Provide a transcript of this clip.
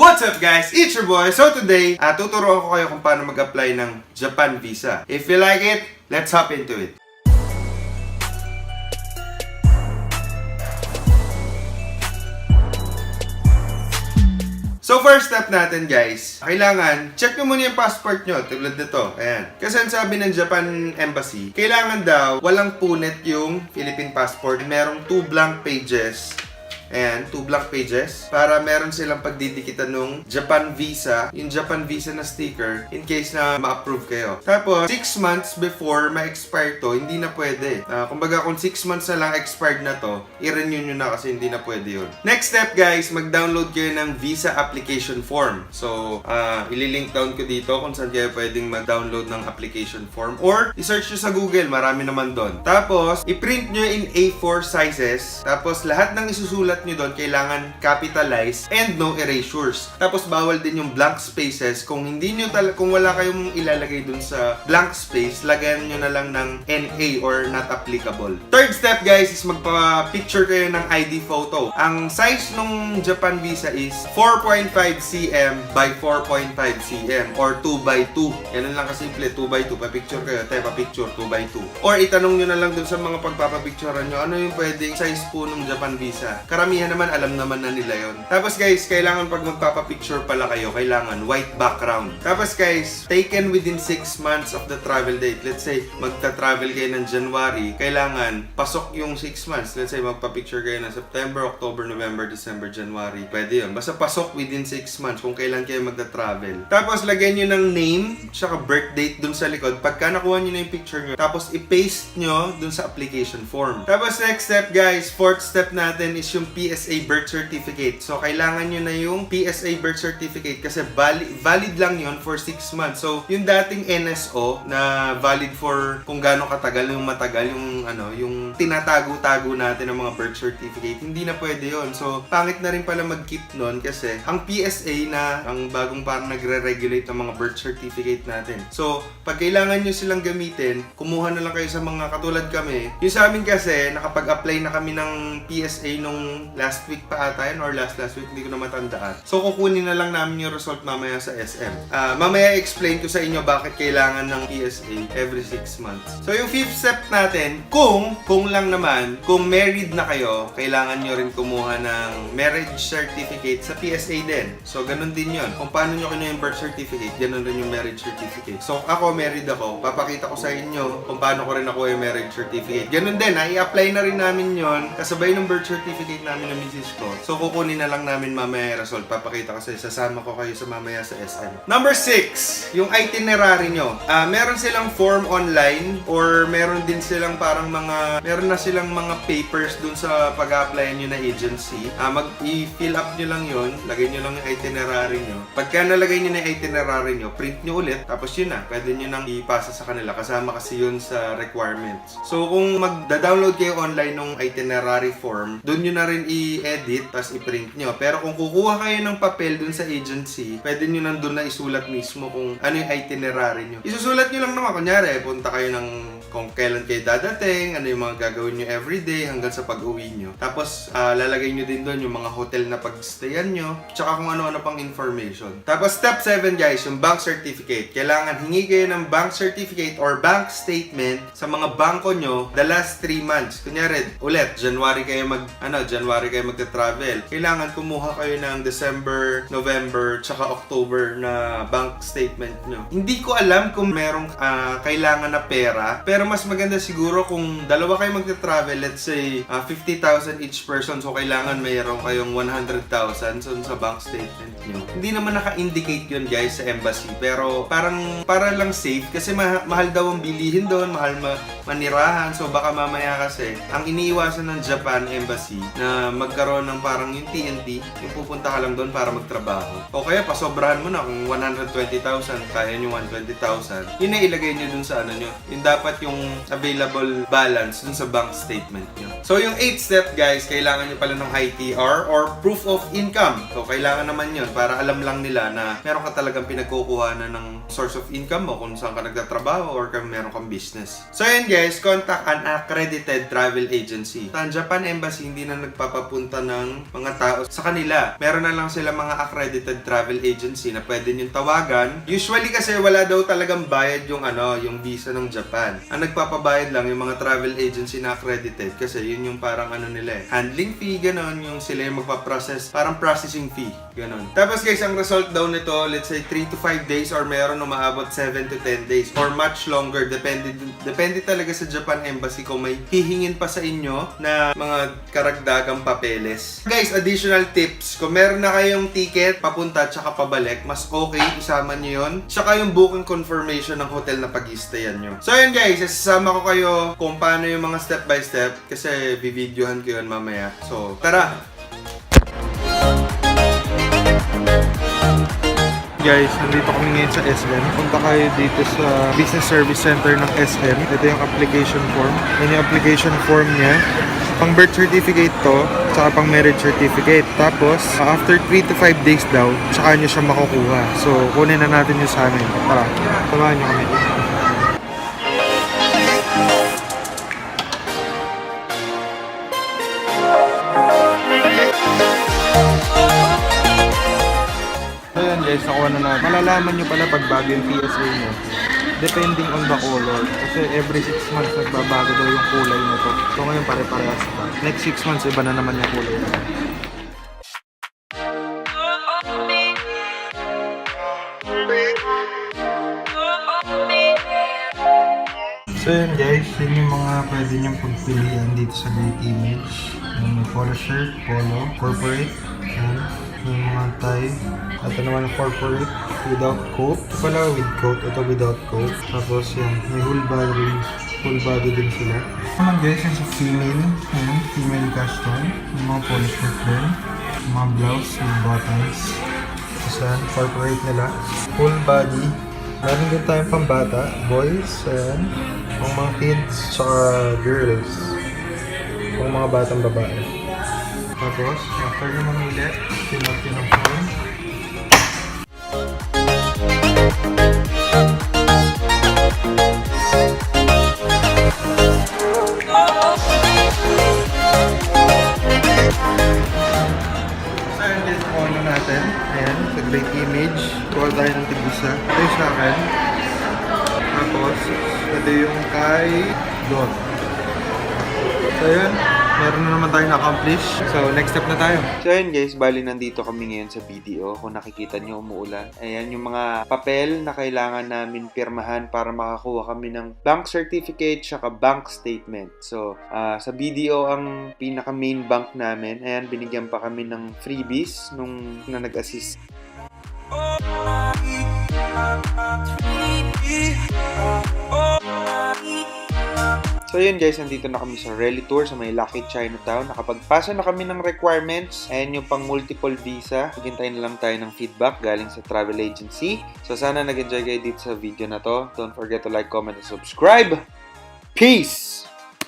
What's up guys? It's your boy. So today, tuturo ako kayo kung paano mag-apply ng Japan visa. If you like it, let's hop into it. So first step natin guys, kailangan check nyo muna yung passport nyo, tulad nito, ayan. Kasi ang sabi ng Japan Embassy, kailangan daw walang punit yung Philippine passport. Merong 2 blank pages. Ayan, 2 blank pages para meron silang pagdidikitan ng Japan visa, yung Japan visa na sticker in case na ma-approve kayo. Tapos, 6 months before ma-expire to, hindi na pwede. Kumbaga, kung 6 months na lang expired na to, i-renew nyo na kasi hindi na pwede yun. Next step guys, mag-download kayo ng visa application form. So, ililink down ko dito kung saan kayo pwedeng mag-download ng application form or i-search nyo sa Google, marami naman doon. Tapos, i-print nyo in A4 sizes. Tapos, lahat ng isusulat nyo doon kailangan capitalized and no erasures. Tapos bawal din yung blank spaces. Kung hindi nyo kung wala kayong ilalagay doon sa blank space, lagyan nyo na lang ng NA or not applicable. Third step guys is magpa-picture kayo ng ID photo. Ang size nung Japan visa is 4.5 cm by 4.5 cm or 2 by 2. Yan lang kasimple, 2 by 2. Pa-picture kayo, pa-picture 2 by 2. Or itanong nyo na lang doon sa mga pagpapapicturean nyo, ano yung pwedeng size po nung Japan visa. Karamihan naman, alam naman na nila yon. Tapos guys, kailangan pag magpapapicture pala kayo, kailangan white background. Tapos guys, taken within 6 months of the travel date. Let's say, magta-travel kayo ng January, kailangan pasok yung 6 months. Let's say, magpa-picture kayo ng September, October, November, December, January. Pwede yun. Basta pasok within 6 months kung kailan kayo magta-travel. Tapos, lagyan nyo ng name, tsaka birth date dun sa likod. Pagka nakuha nyo na yung picture nyo, tapos i-paste nyo dun sa application form. Tapos, next step guys, fourth step natin is yung PSA birth certificate. So, kailangan nyo na yung PSA birth certificate kasi valid lang yon for 6 months. So, yung dating NSO na valid for kung gaano katagal, yung matagal, yung tinatago-tago natin ng mga birth certificate, hindi na pwede yon. So, pangit na rin pala mag-keep nun kasi ang PSA na ang bagong parang nagre-regulate ng mga birth certificate natin. So, pag kailangan nyo silang gamitin, kumuha na lang kayo sa mga katulad kami. Yung sa amin kasi, nakapag-apply na kami ng PSA nung last week pa ata yun or last week, hindi ko na matandaan. So, kukunin na lang namin yung result mamaya sa SM. Mamaya explain ko sa inyo bakit kailangan ng PSA every 6 months. So, yung fifth step natin, kung married na kayo, kailangan nyo rin kumuha ng marriage certificate sa PSA din. So, ganun din yun. Kung paano nyo kinuha yung birth certificate, ganun din yung marriage certificate. So, ako, married ako. Papakita ko sa inyo kung paano ko rin nakuha yung marriage certificate. Ganun din, i-apply na rin namin yon kasabay ng birth certificate namin ng misis ko. So, kukunin na lang namin mamaya yung result. Papakita ko sasama ko kayo sa mamaya sa SM. Number 6, yung itinerary nyo. Meron silang form online or meron din silang parang meron na silang mga papers dun sa pag-applyan nyo na agency. I-fill up nyo lang yun. Lagay nyo lang yung itinerary nyo. Pagka nalagay nyo na yung itinerary nyo, print nyo ulit. Tapos yun na. Pwede nyo nang ipasa sa kanila. Kasama kasi yun sa requirements. So, kung magda-download kayo online ng itinerary form, dun nyo na rin i-edit, tapos i-print nyo. Pero kung kukuha kayo ng papel dun sa agency, pwede nyo nandun na isulat mismo kung ano yung itinerary nyo. Isusulat nyo lang naman. Kunyari, punta kayo ng kung kailan kayo dadating, ano yung mga gagawin nyo everyday hanggang sa pag-uwi nyo. Tapos, lalagay nyo din doon yung mga hotel na pag-stayan nyo, tsaka kung ano-ano pang information. Tapos, step 7 guys, yung bank certificate. Kailangan hingi kayo ng bank certificate or bank statement sa mga bangko nyo the last 3 months. Kunyari, ulit, January kayo magta-travel. Kailangan kumuha kayo ng December, November, tsaka October na bank statement nyo. Hindi ko alam kung merong kailangan na pera, pero mas maganda siguro kung dalawa kayo magta-travel, let's say 50,000 each person, so kailangan mayroon kayong 100,000 so sa bank statement nyo. Hindi naman naka-indicate yun guys sa embassy, pero para lang safe kasi mahal daw ang bilihin doon, mahal manirahan, so baka mamaya kasi ang iniiwasan ng Japan Embassy na magkaroon ng parang yung TNT, yung pupunta ka lang doon para magtrabaho. O kaya pasobrahan mo na kung 120,000, kaya nyo 120,000, yun na ilagay nyo dun sa ano nyo. Yung dapat yung yung available balance dun sa bank statement nyo. So, yung 8th step, guys, kailangan nyo pala ng ITR or proof of income. So, kailangan naman yun para alam lang nila na meron ka talagang pinagkukuhanan ng source of income mo kung saan ka nagtatrabaho or kung meron kang business. So, yun guys, contact an accredited travel agency. Sa Japan Embassy, hindi na nagpapapunta ng mga tao sa kanila. Meron na lang sila mga accredited travel agency na pwede nyo tawagan. Usually kasi wala daw talagang bayad yung yung visa ng Japan. Ang nagpapabayad lang yung mga travel agency na accredited kasi yun yung parang nila handling fee, ganon, yung sila yung magpa-process, parang processing fee, ganon. Tapos guys, ang result daw nito, let's say 3 to 5 days or meron umaabot 7 to 10 days or much longer, depende talaga sa Japan Embassy kung may hihingin pa sa inyo na mga karagdagang papeles. Guys, additional tips, kung meron na kayong ticket papunta tsaka pabalik, mas okay, isama nyo yun. Tsaka yung booking confirmation ng hotel na pag-i-stayan nyo. So yun guys, isasama ko kayo kung paano yung mga step by step kasi bibidyohan ko yun mamaya. So, tara! Guys, nandito kami ngayon sa SM. Punta kayo dito sa Business Service Center ng SM. Ito yung application form. Yan yung application form niya. Pang birth certificate to, tsaka pang marriage certificate. Tapos, after 3 to 5 days daw, tsaka nyo siya makukuha. So, kunin na natin yung sa amin. Tara, samahan nyo kami. Guys, nakuha na natin. Malalaman nyo pala pag bago yung PSA nyo depending on the color. Kasi every 6 months nagbabago daw yung kulay na to. So ngayon pare-parehas pa. Next 6 months iba na naman yung kulay na. So yun guys, yun yung mga pwede nyong pagpilian dito sa Great Image. Yung polo shirt, polo, corporate, and yung mga tie. Ito naman ang corporate without coat. Ito pala with coat, ito without coat. Tapos yan, may whole body din sila. Naman guys, yung sa female, female custom. Yung mga polo shirt din. Yung mga blouse, yung buttons. Tapos yan, corporate nila. Full body. Meron din tayong pambata, boys, ayan. Ang mga kids, tsaka girls. Ang mga batang babae. Tapos, after nyo mamili, pinag yun ang form. So, yun guys, nakuha na natin. Ayan, sa Great Image. Kuha tayo ng tig-isa. Ito yung sa akin. Tapos, ito yung kay Dawn. So, yun. Meron na naman tayo na-accomplish. So, next step na tayo. So, ayun guys, bali nandito kami ngayon sa video. Kung nakikita nyo umuulan. Ayan yung mga papel na kailangan namin pirmahan para makakuha kami ng bank certificate tsaka bank statement. So, sa BDO ang pinaka main bank namin. Ayan, binigyan pa kami ng freebies nung nag-assist. So yun guys, nandito na kami sa Rally Tour sa may Lucky Chinatown. Nakapagpasa na kami ng requirements. Ayan yung pang multiple visa. Hintay na lang tayo ng feedback galing sa travel agency. So sana nag-enjoy kayo dito sa video na to. Don't forget to like, comment, and subscribe. Peace!